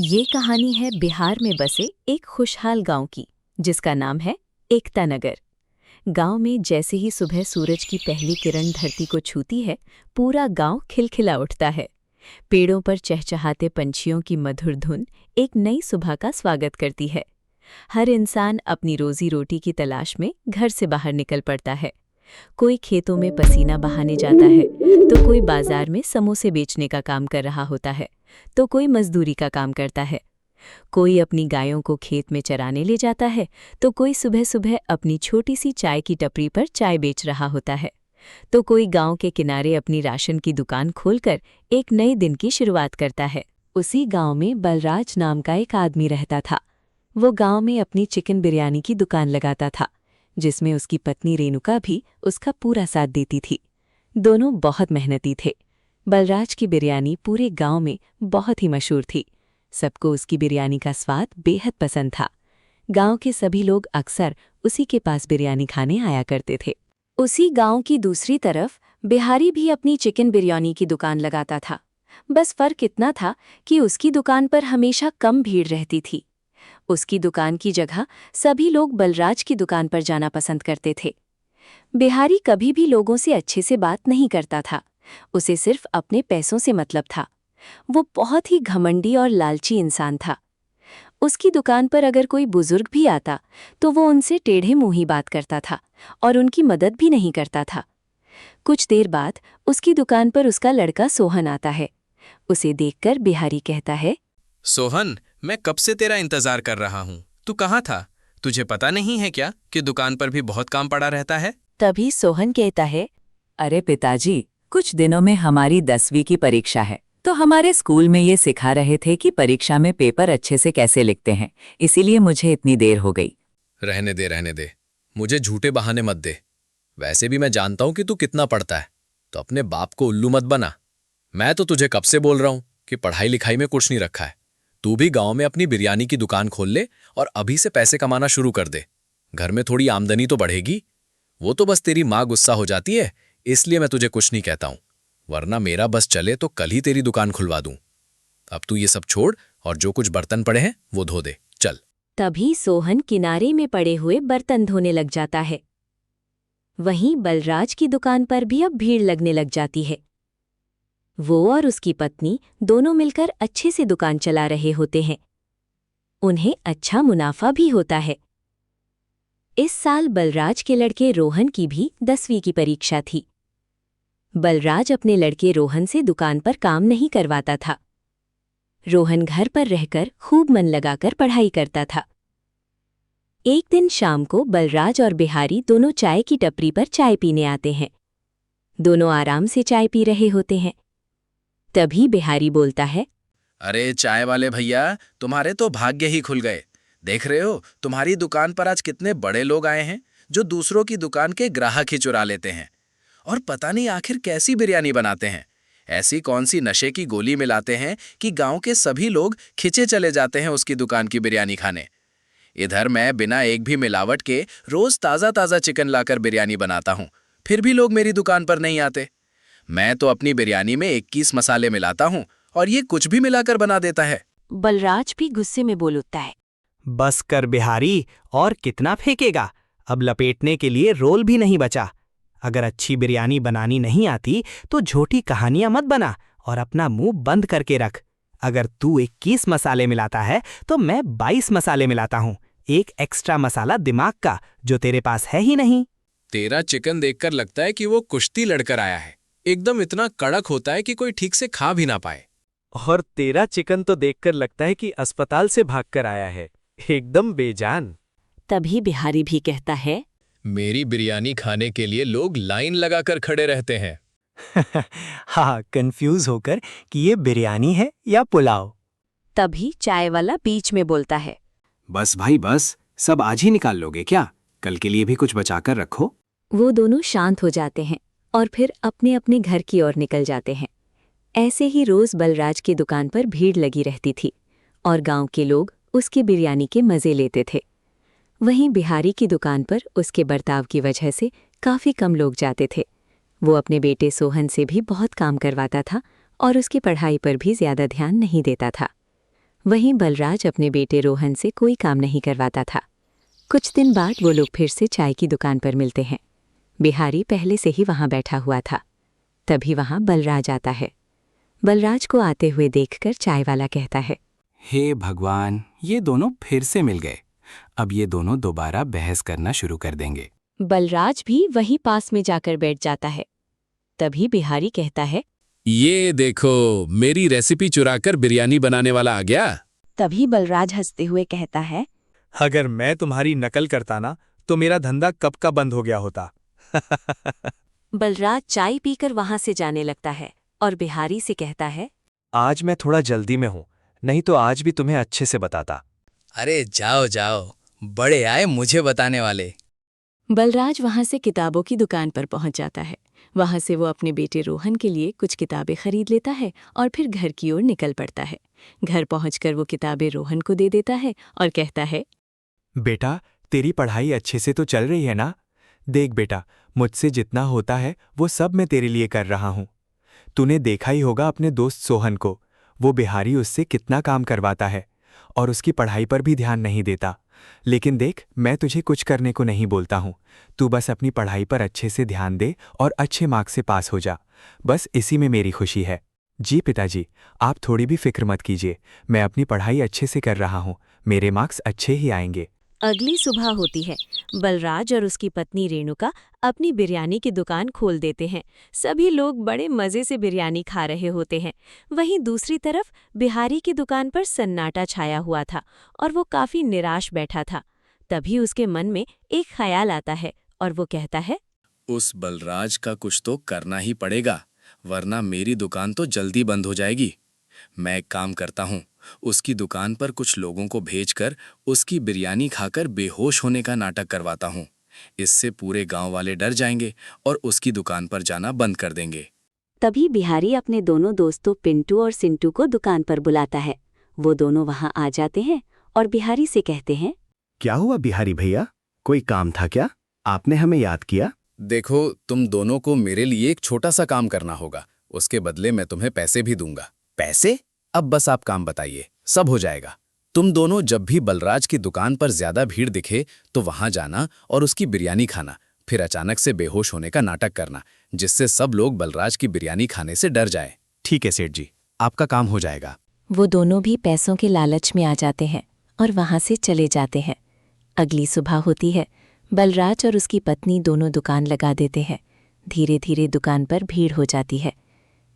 ये कहानी है बिहार में बसे एक खुशहाल गांव की, जिसका नाम है एकता नगर। गांव में जैसे ही सुबह सूरज की पहली किरण धरती को छूती है, पूरा गांव खिलखिला उठता है। पेड़ों पर चहचहाते पंछियों की मधुर धुन एक नई सुबह का स्वागत करती है। हर इंसान अपनी रोजी रोटी की तलाश में घर से बाहर निकल पड़ता है। कोई खेतों में पसीना बहाने जाता है, तो कोई बाजार में समोसे बेचने का काम कर रहा होता है, तो कोई मजदूरी का काम करता है। कोई अपनी गायों को खेत में चराने ले जाता है, तो कोई सुबह सुबह अपनी छोटी सी चाय की टपरी पर चाय बेच रहा होता है, तो कोई गांव के किनारे अपनी राशन की दुकान खोलकर एक नए दिन की शुरुआत करता है। उसी गांव में बलराज नाम का एक आदमी रहता था। वो गांव में अपनी चिकन बिरयानी की दुकान लगाता था, जिसमें उसकी पत्नी रेणुका भी उसका पूरा साथ देती थी। दोनों बहुत मेहनती थे। बलराज की बिरयानी पूरे गांव में बहुत ही मशहूर थी। सबको उसकी बिरयानी का स्वाद बेहद पसंद था। गांव के सभी लोग अक्सर उसी के पास बिरयानी खाने आया करते थे। उसी गांव की दूसरी तरफ बिहारी भी अपनी चिकन बिरयानी की दुकान लगाता था। बस फर्क इतना था कि उसकी दुकान पर हमेशा कम भीड़ रहती थी। उसकी दुकान की जगह सभी लोग बलराज की दुकान पर जाना पसंद करते थे। बिहारी कभी भी लोगों से अच्छे से बात नहीं करता था। उसे सिर्फ अपने पैसों से मतलब था। वो बहुत ही घमंडी और लालची इंसान था। उसकी दुकान पर अगर कोई बुजुर्ग भी आता, तो वो उनसे टेढ़े मुंह ही बात करता था और उनकी मदद भी नहीं करता था। कुछ देर बाद उसकी दुकान पर उसका लड़का सोहन आता है। उसे देखकर बिहारी कहता है, सोहन, मैं कब से तेरा इंतजार कर रहा हूँ। तू कहाँ था? तुझे पता नहीं है क्या कि दुकान पर भी बहुत काम पड़ा रहता है? तभी सोहन कहता है, अरे पिताजी, कुछ दिनों में हमारी 10वीं की परीक्षा है, तो हमारे स्कूल में ये सिखा रहे थे कि परीक्षा में पेपर अच्छे से कैसे लिखते हैं, इसीलिए मुझे इतनी देर हो गई। रहने दे। मुझे झूठे बहाने मत दे। वैसे भी मैं जानता हूँ कि तू कितना पढ़ता है, तो अपने बाप को उल्लू मत बना। मैं तो तुझे कब से बोल रहा हूँ कि पढ़ाई लिखाई में कुछ नहीं रखा है। तू भी गांव में अपनी बिरयानी की दुकान खोल ले और अभी से पैसे कमाना शुरू कर दे। घर में थोड़ी आमदनी तो बढ़ेगी। वो तो बस तेरी माँ गुस्सा हो जाती है, इसलिए मैं तुझे कुछ नहीं कहता हूं। वरना मेरा बस चले तो कल ही तेरी दुकान खुलवा दूं। अब तू ये सब छोड़ और जो कुछ बर्तन पड़े हैं वो धो दे, चल। तभी सोहन किनारे में पड़े हुए बर्तन धोने लग जाता है। वहीं बलराज की दुकान पर भी अब भीड़ लगने लग जाती है। वो और उसकी पत्नी दोनों मिलकर अच्छे से दुकान चला रहे होते हैं। उन्हें अच्छा मुनाफा भी होता है। इस साल बलराज के लड़के रोहन की भी 10वीं की परीक्षा थी। बलराज अपने लड़के रोहन से दुकान पर काम नहीं करवाता था। रोहन घर पर रहकर खूब मन लगाकर पढ़ाई करता था। एक दिन शाम को बलराज और बिहारी दोनों चाय की टपरी पर चाय पीने आते हैं। दोनों आराम से चाय पी रहे होते हैं। तभी बिहारी बोलता है, अरे चाय वाले भैया, तुम्हारे तो भाग्य ही खुल गए। देख रहे हो, तुम्हारी दुकान पर आज कितने बड़े लोग आए हैं जो दूसरों की दुकान के ग्राहक ही चुरा लेते हैं। और पता नहीं आखिर कैसी बिरयानी बनाते हैं। ऐसी कौन सी नशे की गोली मिलाते हैं कि गांव के सभी लोग खिंचे चले जाते हैं उसकी दुकान की बिरयानी खाने। इधर मैं बिना एक भी मिलावट के रोज ताज़ा ताज़ा चिकन लाकर बिरयानी बनाता हूँ, फिर भी लोग मेरी दुकान पर नहीं आते। मैं तो अपनी बिरयानी में 21 मसाले मिलाता हूँ और ये कुछ भी मिलाकर बना देता है। बलराज भी गुस्से में बोल उठता है, बस कर बिहारी, और कितना फेंकेगा? अब लपेटने के लिए रोल भी नहीं बचा। अगर अच्छी बिरयानी बनानी नहीं आती तो झूठी कहानियां मत बना और अपना मुंह बंद करके रख। अगर तू 21 मसाले मिलाता है तो मैं 22 मसाले मिलाता हूँ, एक एक्स्ट्रा मसाला दिमाग का जो तेरे पास है ही नहीं। तेरा चिकन देखकर लगता है कि वो कुश्ती लड़कर आया है। एकदम इतना कड़क होता है कि कोई ठीक से खा भी ना पाए। और तेरा चिकन तो देखकर लगता है कि अस्पताल से भागकर आया है, एकदम बेजान। तभी बिहारी भी कहता है, मेरी बिरयानी खाने के लिए लोग लाइन लगाकर खड़े रहते हैं। हाँ, कंफ्यूज होकर कि ये बिरयानी है या पुलाव। तभी चाय वाला बीच में बोलता है, बस भाई बस, सब आज ही निकाल लोगे क्या? कल के लिए भी कुछ बचाकर रखो। वो दोनों शांत हो जाते हैं और फिर अपने अपने घर की ओर निकल जाते हैं। ऐसे ही रोज बलराज की दुकान पर भीड़ लगी रहती थी और गांव के लोग उसकी बिरयानी के मजे लेते थे। वहीं बिहारी की दुकान पर उसके बर्ताव की वजह से काफ़ी कम लोग जाते थे। वो अपने बेटे सोहन से भी बहुत काम करवाता था और उसकी पढ़ाई पर भी ज़्यादा ध्यान नहीं देता था। वहीं बलराज अपने बेटे रोहन से कोई काम नहीं करवाता था। कुछ दिन बाद वो लोग फिर से चाय की दुकान पर मिलते हैं। बिहारी पहले से ही वहां बैठा हुआ था। तभी वहां बलराज आता है। बलराज को आते हुए देखकर चाय वाला कहता है, हे भगवान, ये दोनों फिर से मिल गए। अब ये दोनों दोबारा बहस करना शुरू कर देंगे। बलराज भी वहीं पास में जाकर बैठ जाता है। तभी बिहारी कहता है, ये देखो, मेरी रेसिपी चुराकर बिरयानी बनाने वाला आ गया। तभी बलराज हंसते हुए कहता है, अगर मैं तुम्हारी नकल करता ना तो मेरा धंधा कब का बंद हो गया होता। बलराज चाय पीकर वहां से जाने लगता है और बिहारी से कहता है, आज मैं थोड़ा जल्दी में हूँ, नहीं तो आज भी तुम्हें अच्छे से बताता। अरे जाओ जाओ, बड़े आए मुझे बताने वाले। बलराज वहां से किताबों की दुकान पर पहुंच जाता है। वहां से वो अपने बेटे रोहन के लिए कुछ किताबें खरीद लेता है और फिर घर की ओर निकल पड़ता है। घर पहुंचकर वो किताबें रोहन को दे देता है और कहता है, बेटा, तेरी पढ़ाई अच्छे से तो चल रही है ना? देख बेटा, मुझसे जितना होता है वो सब मैं तेरे लिए कर रहा हूँ। तूने देखा ही होगा अपने दोस्त सोहन को, वो बिहारी उससे कितना काम करवाता है और उसकी पढ़ाई पर भी ध्यान नहीं देता। लेकिन देख, मैं तुझे कुछ करने को नहीं बोलता हूँ। तू बस अपनी पढ़ाई पर अच्छे से ध्यान दे और अच्छे मार्क्स से पास हो जा। बस इसी में मेरी खुशी है। जी पिताजी, आप थोड़ी भी फिक्र मत कीजिए, मैं अपनी पढ़ाई अच्छे से कर रहा हूँ, मेरे मार्क्स अच्छे ही आएंगे। अगली सुबह होती है। बलराज और उसकी पत्नी रेणुका अपनी बिरयानी की दुकान खोल देते हैं। सभी लोग बड़े मजे से बिरयानी खा रहे होते हैं। वहीं दूसरी तरफ बिहारी की दुकान पर सन्नाटा छाया हुआ था और वो काफी निराश बैठा था। तभी उसके मन में एक ख्याल आता है और वो कहता है, उस बलराज का कुछ तो करना ही पड़ेगा, वरना मेरी दुकान तो जल्दी बंद हो जाएगी। मैं एक काम करता हूँ, उसकी दुकान पर कुछ लोगों को भेजकर उसकी बिरयानी खाकर बेहोश होने का नाटक करवाता हूँ। इससे पूरे गांव वाले डर जाएंगे और उसकी दुकान पर जाना बंद कर देंगे। तभी बिहारी अपने दोनों दोस्तों पिंटू और सिंटू को दुकान पर बुलाता है। वो दोनों वहां आ जाते हैं और बिहारी से कहते हैं, क्या हुआ बिहारी भैया, कोई काम था क्या? आपने हमें याद किया? देखो, तुम दोनों को मेरे लिए एक छोटा सा काम करना होगा। उसके बदले मैं तुम्हें पैसे भी दूंगा। पैसे? अब बस आप काम बताइए, सब हो जाएगा। तुम दोनों जब भी बलराज की दुकान पर ज्यादा भीड़ दिखे तो वहां जाना और उसकी बिरयानी खाना, फिर अचानक से बेहोश होने का नाटक करना, जिससे सब लोग बलराज की बिरयानी खाने से डर जाए। ठीक है सेठ जी, आपका काम हो जाएगा। वो दोनों भी पैसों के लालच में आ जाते हैं और वहां से चले जाते हैं। अगली सुबह होती है। बलराज और उसकी पत्नी दोनों दुकान लगा देते हैं। धीरे धीरे दुकान पर भीड़ हो जाती है।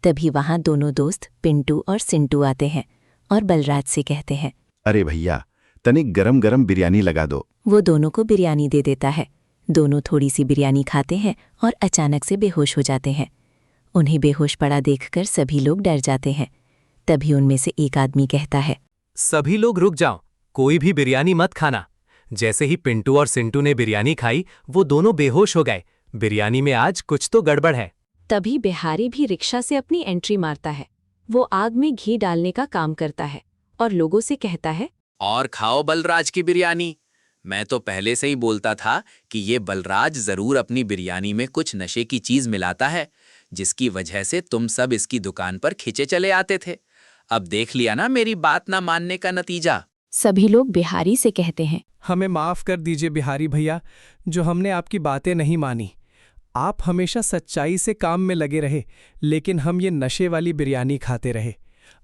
तभी वहां दोनों दोस्त पिंटू और सिंटू आते हैं और बलराज से कहते हैं, अरे भैया, तनिक गरम गरम बिरयानी लगा दो। वो दोनों को बिरयानी दे देता है। दोनों थोड़ी सी बिरयानी खाते हैं और अचानक से बेहोश हो जाते हैं। उन्हें बेहोश पड़ा देखकर सभी लोग डर जाते हैं। तभी उनमें से एक आदमी कहता है, सभी लोग रुक जाओ, कोई भी बिरयानी मत खाना। जैसे ही पिंटू और सिंटू ने बिरयानी खाई, वो दोनों बेहोश हो गए। बिरयानी में आज कुछ तो गड़बड़ है। तभी बिहारी भी रिक्शा से अपनी एंट्री मारता है। वो आग में घी डालने का काम करता है और लोगों से कहता है, और खाओ बलराज की बिरयानी। मैं तो पहले से ही बोलता था कि ये बलराज जरूर अपनी बिरयानी में कुछ नशे की चीज मिलाता है, जिसकी वजह से तुम सब इसकी दुकान पर खिंचे चले आते थे। अब देख लिया ना मेरी बात ना मानने का नतीजा। सभी लोग बिहारी से कहते हैं, हमें माफ कर दीजिए बिहारी भैया, जो हमने आपकी बातें नहीं मानी। आप हमेशा सच्चाई से काम में लगे रहे, लेकिन हम ये नशे वाली बिरयानी खाते रहे।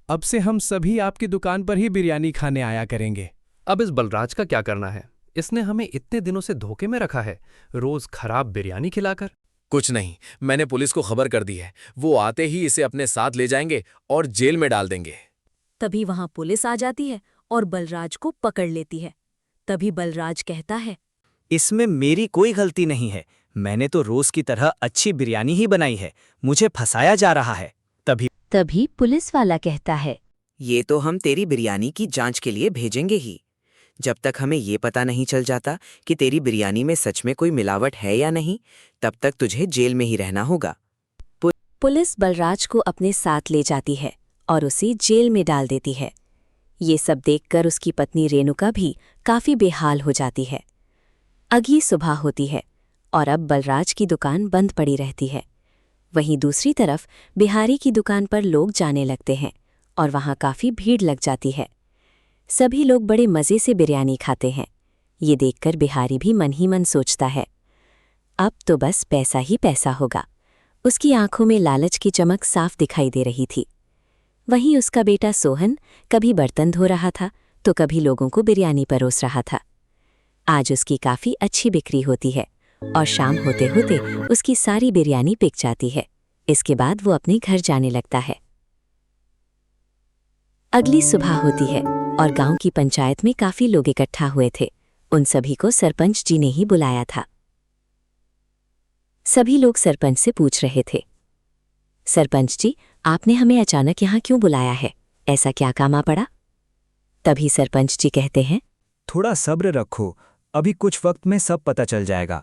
अब से हम सभी आपकी दुकान पर ही बिरयानी खाने आया करेंगे। अब इस बलराज का क्या करना है? इसने हमें इतने दिनों से धोखे में रखा है, रोज खराब बिरयानी खिलाकर। कुछ नहीं, मैंने पुलिस को खबर कर दी है। वो आते ही इसे अपने साथ ले जाएंगे और जेल में डाल देंगे। तभी वहां पुलिस आ जाती है और बलराज को पकड़ लेती है। तभी बलराज कहता है, इसमें मेरी कोई गलती नहीं है, मैंने तो रोज की तरह अच्छी बिरयानी ही बनाई है, मुझे फंसाया जा रहा है। तभी पुलिस वाला कहता है, ये तो हम तेरी बिरयानी की जांच के लिए भेजेंगे ही। जब तक हमें ये पता नहीं चल जाता कि तेरी बिरयानी में सच में कोई मिलावट है या नहीं, तब तक तुझे जेल में ही रहना होगा। पुलिस बलराज को अपने साथ ले जाती है और उसे जेल में डाल देती है। ये सब देखकर उसकी पत्नी रेणुका भी काफी बेहाल हो जाती है। अगली सुबह होती है और अब बलराज की दुकान बंद पड़ी रहती है। वहीं दूसरी तरफ बिहारी की दुकान पर लोग जाने लगते हैं और वहां काफी भीड़ लग जाती है। सभी लोग बड़े मज़े से बिरयानी खाते हैं। ये देखकर बिहारी भी मन ही मन सोचता है, अब तो बस पैसा ही पैसा होगा। उसकी आंखों में लालच की चमक साफ दिखाई दे रही थी। वहीं उसका बेटा सोहन कभी बर्तन धो रहा था तो कभी लोगों को बिरयानी परोस रहा था। आज उसकी काफ़ी अच्छी बिक्री होती है और शाम होते होते उसकी सारी बिरयानी बिक जाती है। इसके बाद वो अपने घर जाने लगता है। अगली सुबह होती है और गांव की पंचायत में काफ़ी लोग इकट्ठा हुए थे। उन सभी को सरपंच जी ने ही बुलाया था। सभी लोग सरपंच से पूछ रहे थे, सरपंच जी, आपने हमें अचानक यहाँ क्यों बुलाया है? ऐसा क्या काम आ पड़ा? तभी सरपंच जी कहते हैं, थोड़ा सब्र रखो, अभी कुछ वक्त में सब पता चल जाएगा।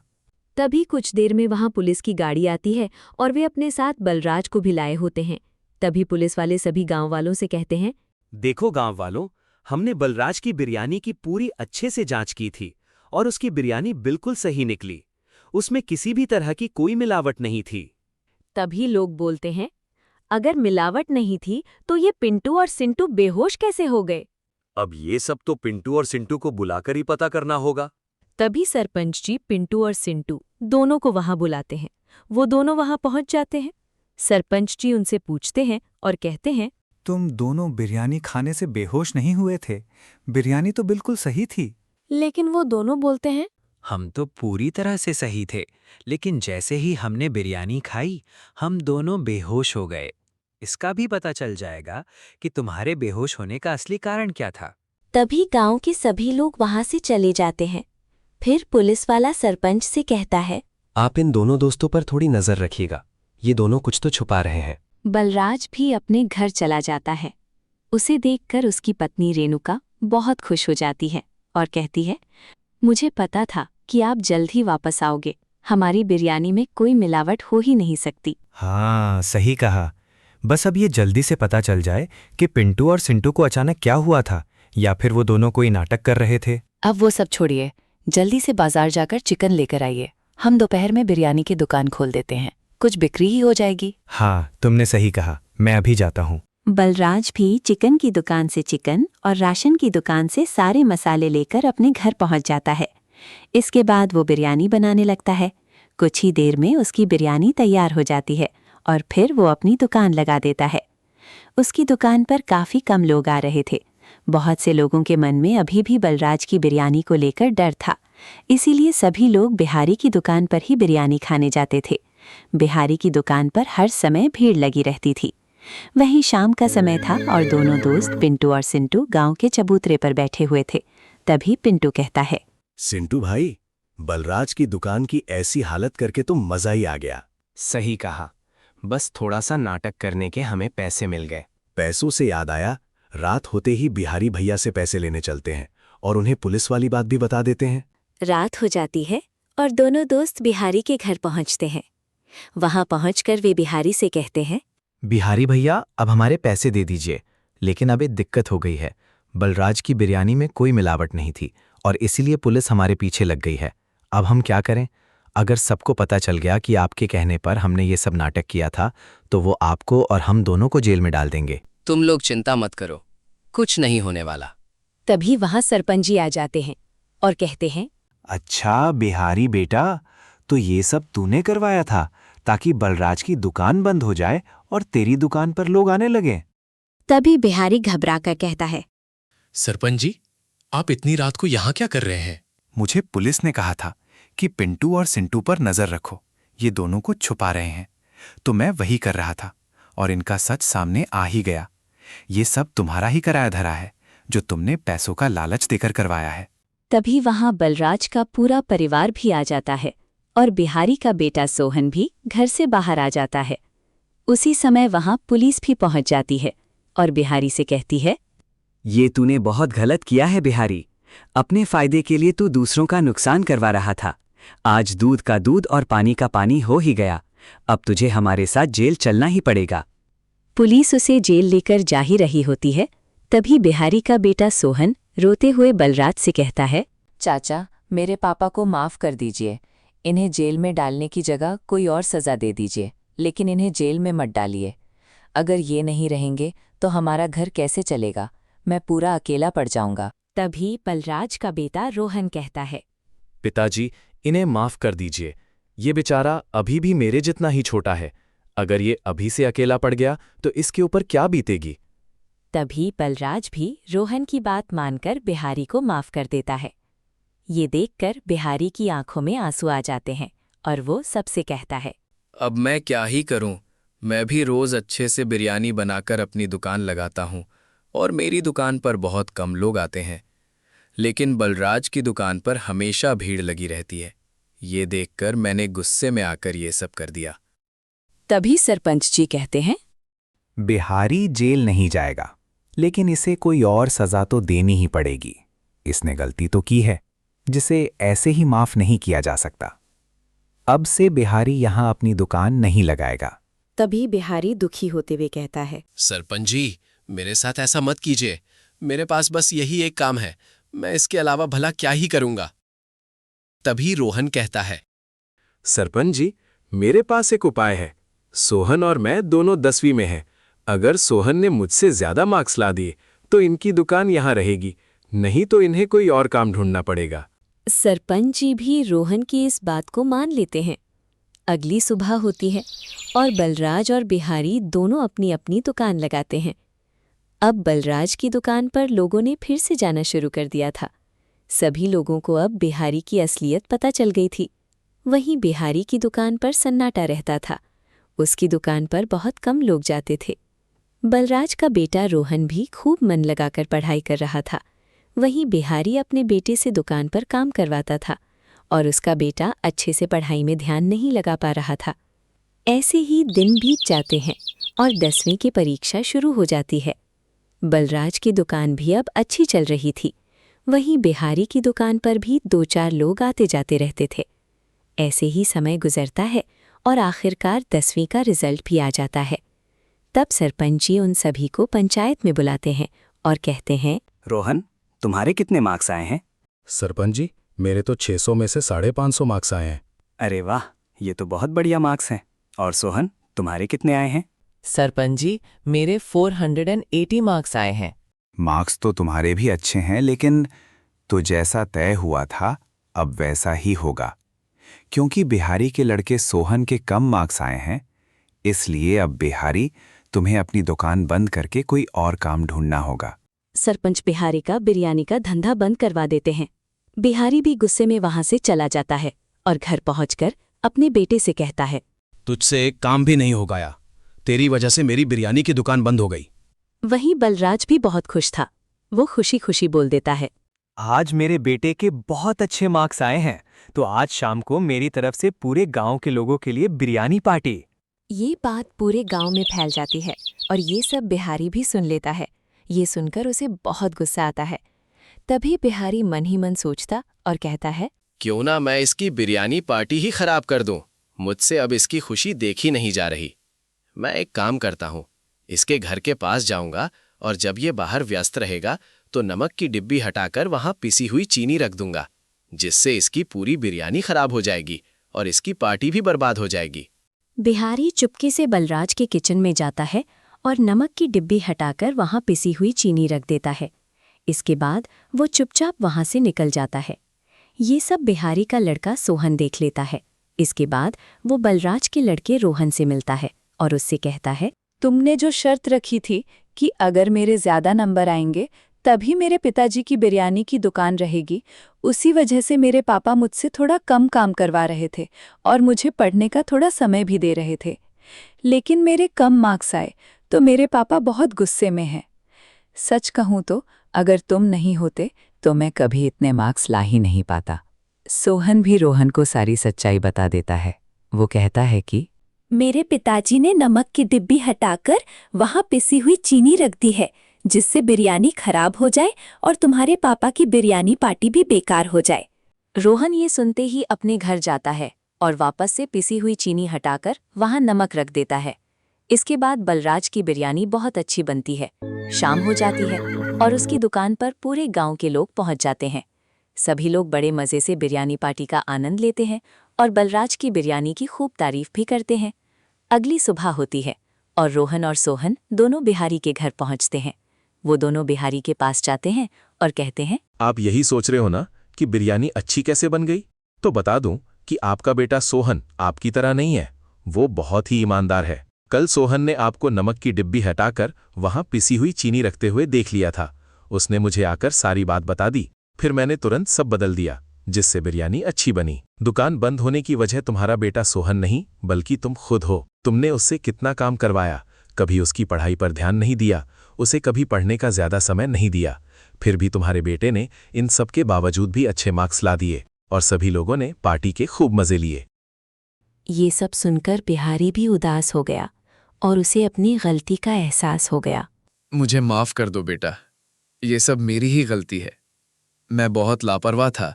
तभी कुछ देर में वहां पुलिस की गाड़ी आती है और वे अपने साथ बलराज को भी लाए होते हैं। तभी पुलिस वाले सभी गांव वालों से कहते हैं, देखो गांव वालों, हमने बलराज की बिरयानी की पूरी अच्छे से जांच की थी और उसकी बिरयानी बिल्कुल सही निकली। उसमें किसी भी तरह की कोई मिलावट नहीं थी। तभी लोग बोलते हैं, अगर मिलावट नहीं थी तो ये पिंटू और सिंटू बेहोश कैसे हो गए? अब ये सब तो पिंटू और सिंटू को बुलाकर ही पता करना होगा। तभी सरपंच जी पिंटू और सिंटू दोनों को वहां बुलाते हैं। वो दोनों वहां पहुंच जाते हैं। सरपंच जी उनसे पूछते हैं और कहते हैं, तुम दोनों बिरयानी खाने से बेहोश नहीं हुए थे? बिरयानी तो बिल्कुल सही थी। लेकिन वो दोनों बोलते हैं, हम तो पूरी तरह से सही थे, लेकिन जैसे ही हमने बिरयानी खाई हम दोनों बेहोश हो गए। इसका भी पता चल जाएगा कि तुम्हारे बेहोश होने का असली कारण क्या था। तभी गांव के सभी लोग वहां से चले जाते हैं। फिर पुलिस वाला सरपंच से कहता है, आप इन दोनों दोस्तों पर थोड़ी नजर रखिएगा, ये दोनों कुछ तो छुपा रहे हैं। बलराज भी अपने घर चला जाता है। उसे देखकर उसकी पत्नी रेणुका बहुत खुश हो जाती है और कहती है, मुझे पता था कि आप जल्द ही वापस आओगे। हमारी बिरयानी में कोई मिलावट हो ही नहीं सकती। हाँ, सही कहा। बस अब ये जल्दी से पता चल जाए कि पिंटू और सिंटू को अचानक क्या हुआ था, या फिर वो दोनों कोई नाटक कर रहे थे। अब वो सब छोड़िए, जल्दी से बाजार जाकर चिकन लेकर आइए। हम दोपहर में बिरयानी की दुकान खोल देते हैं, कुछ बिक्री ही हो जाएगी। हाँ, तुमने सही कहा, मैं अभी जाता हूँ। बलराज भी चिकन की दुकान से चिकन और राशन की दुकान से सारे मसाले लेकर अपने घर पहुंच जाता है। इसके बाद वो बिरयानी बनाने लगता है। कुछ ही देर में उसकी बिरयानी तैयार हो जाती है और फिर वो अपनी दुकान लगा देता है। उसकी दुकान पर काफ़ी कम लोग आ रहे थे। बहुत से लोगों के मन में अभी भी बलराज की बिरयानी को लेकर डर था। इसीलिए सभी लोग बिहारी की दुकान पर ही बिरयानी खाने जाते थे। बिहारी की दुकान पर हर समय भीड़ लगी रहती थी। वहीं शाम का समय था और दोनों दोस्त पिंटू और सिंटू गांव के चबूतरे पर बैठे हुए थे। तभी पिंटू कहता है, सिंटू भाई, बलराज की दुकान की ऐसी हालत करके तो मजा ही आ गया। सही कहा, बस थोड़ा सा नाटक करने के हमें पैसे मिल गए। पैसों से याद आया, रात होते ही बिहारी भैया से पैसे लेने चलते हैं और उन्हें पुलिस वाली बात भी बता देते हैं। रात हो जाती है और दोनों दोस्त बिहारी के घर पहुंचते हैं। वहां पहुंचकर वे बिहारी से कहते हैं, बिहारी भैया, अब हमारे पैसे दे दीजिए। लेकिन अब एक दिक्कत हो गई है। बलराज की बिरयानी में कोई मिलावट नहीं थी और इसीलिए पुलिस हमारे पीछे लग गई है। अब हम क्या करें? अगर सबको पता चल गया कि आपके कहने पर हमने ये सब नाटक किया था, तो वो आपको और हम दोनों को जेल में डाल देंगे। तुम लोग चिंता मत करो, कुछ नहीं होने वाला। तभी वहां सरपंच जी आ जाते हैं और कहते हैं, अच्छा बिहारी बेटा, तो ये सब तूने करवाया था ताकि बलराज की दुकान बंद हो जाए और तेरी दुकान पर लोग आने लगे। तभी बिहारी घबराकर कहता है, सरपंच जी, आप इतनी रात को यहाँ क्या कर रहे हैं? मुझे पुलिस ने कहा था कि पिंटू और सिंटू पर नजर रखो, ये दोनों को छुपा रहे हैं। तो मैं वही कर रहा था और इनका सच सामने आ ही गया। ये सब तुम्हारा ही कराया धरा है, जो तुमने पैसों का लालच देकर करवाया है। तभी वहां बलराज का पूरा परिवार भी आ जाता है और बिहारी का बेटा सोहन भी घर से बाहर आ जाता है। उसी समय वहां पुलिस भी पहुंच जाती है और बिहारी से कहती है, ये तूने बहुत गलत किया है बिहारी। अपने फायदे के लिए तू दूसरों का नुकसान करवा रहा था। आज दूध का दूध और पानी का पानी हो ही गया। अब तुझे हमारे साथ जेल चलना ही पड़ेगा। पुलिस उसे जेल लेकर जा ही रही होती है। तभी बिहारी का बेटा सोहन रोते हुए बलराज से कहता है, चाचा, मेरे पापा को माफ कर दीजिए। इन्हें जेल में डालने की जगह कोई और सजा दे दीजिए, लेकिन इन्हें जेल में मत डालिए। अगर ये नहीं रहेंगे तो हमारा घर कैसे चलेगा? मैं पूरा अकेला पड़ जाऊंगा। तभी बलराज का बेटा रोहन कहता है, पिताजी, इन्हें माफ कर दीजिए। ये बेचारा अभी भी मेरे जितना ही छोटा है। अगर ये अभी से अकेला पड़ गया तो इसके ऊपर क्या बीतेगी। तभी बलराज भी रोहन की बात मानकर बिहारी को माफ कर देता है। ये देखकर बिहारी की आंखों में आंसू आ जाते हैं और वो सबसे कहता है, अब मैं क्या ही करूं? मैं भी रोज अच्छे से बिरयानी बनाकर अपनी दुकान लगाता हूं और मेरी दुकान पर बहुत कम लोग आते हैं, लेकिन बलराज की दुकान पर हमेशा भीड़ लगी रहती है। ये देखकर मैंने गुस्से में आकर ये सब कर दिया। तभी सरपंच जी कहते हैं, बिहारी जेल नहीं जाएगा, लेकिन इसे कोई और सजा तो देनी ही पड़ेगी। इसने गलती तो की है, जिसे ऐसे ही माफ नहीं किया जा सकता। अब से बिहारी यहां अपनी दुकान नहीं लगाएगा। तभी बिहारी दुखी होते हुए कहता है, सरपंच जी, मेरे साथ ऐसा मत कीजिए। मेरे पास बस यही एक काम है, मैं इसके अलावा भला क्या ही करूंगा। तभी रोहन कहता है, सरपंच जी, मेरे पास एक उपाय है। सोहन और मैं दोनों 10वीं में हैं। अगर सोहन ने मुझसे ज्यादा मार्क्स ला दिए तो इनकी दुकान यहां रहेगी, नहीं तो इन्हें कोई और काम ढूंढना पड़ेगा। सरपंच जी भी रोहन की इस बात को मान लेते हैं। अगली सुबह होती है और बलराज और बिहारी दोनों अपनी अपनी दुकान लगाते हैं। अब बलराज की दुकान पर लोगों ने फिर से जाना शुरू कर दिया था। सभी लोगों को अब बिहारी की असलियत पता चल गई थी। वहीं बिहारी की दुकान पर सन्नाटा रहता था। उसकी दुकान पर बहुत कम लोग जाते थे। बलराज का बेटा रोहन भी खूब मन लगाकर पढ़ाई कर रहा था। वहीं बिहारी अपने बेटे से दुकान पर काम करवाता था और उसका बेटा अच्छे से पढ़ाई में ध्यान नहीं लगा पा रहा था। ऐसे ही दिन बीत जाते हैं और 10वीं की परीक्षा शुरू हो जाती है। बलराज की दुकान भी अब अच्छी चल रही थी। वहीं बिहारी की दुकान पर भी 2-4 लोग आते जाते रहते थे। ऐसे ही समय गुजरता है और आखिरकार 10वीं का रिजल्ट भी आ जाता है। तब सरपंच जी उन सभी को पंचायत में बुलाते हैं और कहते हैं, रोहन, तुम्हारे कितने मार्क्स आए हैं? सरपंच जी, मेरे तो 600 में से 550 मार्क्स आए हैं। अरे वाह, ये तो बहुत बढ़िया मार्क्स हैं। और सोहन, तुम्हारे कितने आए हैं? सरपंच जी, मेरे 480 मार्क्स आए हैं। मार्क्स तो तुम्हारे भी अच्छे हैं, लेकिन तो जैसा तय हुआ था अब वैसा ही होगा। क्योंकि बिहारी के लड़के सोहन के कम मार्क्स आए हैं, इसलिए अब बिहारी तुम्हें अपनी दुकान बंद करके कोई और काम ढूंढना होगा। सरपंच बिहारी का बिरयानी का धंधा बंद करवा देते हैं। बिहारी भी गुस्से में वहां से चला जाता है और घर पहुंचकर अपने बेटे से कहता है, तुझसे एक काम भी नहीं हो गया। तेरी वजह से मेरी बिरयानी की दुकान बंद हो गई। वहीं बलराज भी बहुत खुश था। वो खुशी खुशी बोल देता है, आज मेरे बेटे के बहुत अच्छे मार्क्स आए हैं, तो आज शाम को मेरी तरफ से पूरे गांव के लोगों के लिए बिरयानी पार्टी। ये बात पूरे गांव में फैल जाती है और ये सब बिहारी भी सुन लेता है। ये सुनकर उसे बहुत गुस्सा आता है। तभी बिहारी मन ही मन सोचता और कहता है, क्यों ना मैं इसकी बिरयानी पार्टी ही खराब कर दूं। मुझसे अब इसकी खुशी देखी नहीं जा रही। मैं एक काम करता हूं, इसके घर के पास जाऊंगा और जब ये बाहर व्यस्त रहेगा तो नमक की डिब्बी हटाकर वहां पिसी हुई चीनी रख दूंगा, जिससे इसकी पूरी बिरयानी खराब हो जाएगी और इसकी पार्टी भी बर्बाद हो जाएगी। बिहारी चुपके से बलराज के किचन में जाता है और नमक की डिब्बी हटाकर वहां पिसी हुई चीनी रख देता है। इसके बाद वो चुपचाप वहां से निकल जाता है। ये सब बिहारी का लड़का सोहन देख लेता है। इसके बाद वो बलराज के लड़के रोहन से मिलता है और उससे कहता है, तुमने जो शर्त रखी थी कि अगर मेरे ज्यादा नंबर आएंगे तभी मेरे पिताजी की बिरयानी की दुकान रहेगी, उसी वजह से मेरे पापा मुझसे थोड़ा कम काम करवा रहे थे और मुझे पढ़ने का थोड़ा समय भी दे रहे थे। लेकिन मेरे कम मार्क्स आए तो मेरे पापा बहुत गुस्से में हैं। सच कहूँ तो अगर तुम नहीं होते तो मैं कभी इतने मार्क्स ला ही नहीं पाता। सोहन भी रोहन को सारी सच्चाई बता देता है। वो कहता है कि मेरे पिताजी ने नमक की डिब्बी हटाकर वहां पिसी हुई चीनी रख दी है, जिससे बिरयानी खराब हो जाए और तुम्हारे पापा की बिरयानी पार्टी भी बेकार हो जाए। रोहन ये सुनते ही अपने घर जाता है और वापस से पिसी हुई चीनी हटाकर वहां नमक रख देता है। इसके बाद बलराज की बिरयानी बहुत अच्छी बनती है। शाम हो जाती है और उसकी दुकान पर पूरे गांव के लोग पहुंच जाते हैं। सभी लोग बड़े मजे से बिरयानी पार्टी का आनंद लेते हैं और बलराज की बिरयानी की खूब तारीफ भी करते हैं। अगली सुबह होती है और रोहन और सोहन दोनों बिहारी के घर पहुंचते हैं। वो दोनों बिहारी के पास जाते हैं और कहते हैं, आप यही सोच रहे हो ना कि बिरयानी अच्छी कैसे बन गई? तो बता दूं कि आपका बेटा सोहन आपकी तरह नहीं है। वो बहुत ही ईमानदार है। कल सोहन ने आपको नमक की डिब्बी हटाकर वहां पिसी हुई चीनी रखते हुए देख लिया था। उसने मुझे आकर सारी बात बता दी। फिर मैंने तुरंत सब बदल दिया, जिससे बिरयानी अच्छी बनी। दुकान बंद होने की वजह तुम्हारा बेटा सोहन नहीं, बल्कि तुम खुद हो। तुमने उससे कितना काम करवाया, कभी उसकी पढ़ाई पर ध्यान नहीं दिया, उसे कभी पढ़ने का ज्यादा समय नहीं दिया। फिर भी तुम्हारे बेटे ने इन सब के बावजूद भी अच्छे मार्क्स ला दिए और सभी लोगों ने पार्टी के खूब मजे लिए। ये सब सुनकर बिहारी भी उदास हो गया और उसे अपनी गलती का एहसास हो गया। मुझे माफ कर दो बेटा, ये सब मेरी ही गलती है। मैं बहुत लापरवाह था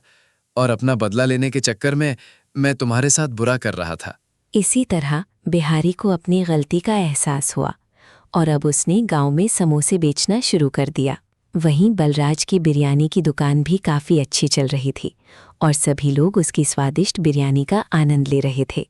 और अपना बदला लेने के चक्कर में मैं तुम्हारे साथ बुरा कर रहा था। इसी तरह बिहारी को अपनी गलती का एहसास हुआ और अब उसने गांव में समोसे बेचना शुरू कर दिया। वहीं बलराज की बिरयानी की दुकान भी काफ़ी अच्छी चल रही थी और सभी लोग उसकी स्वादिष्ट बिरयानी का आनंद ले रहे थे।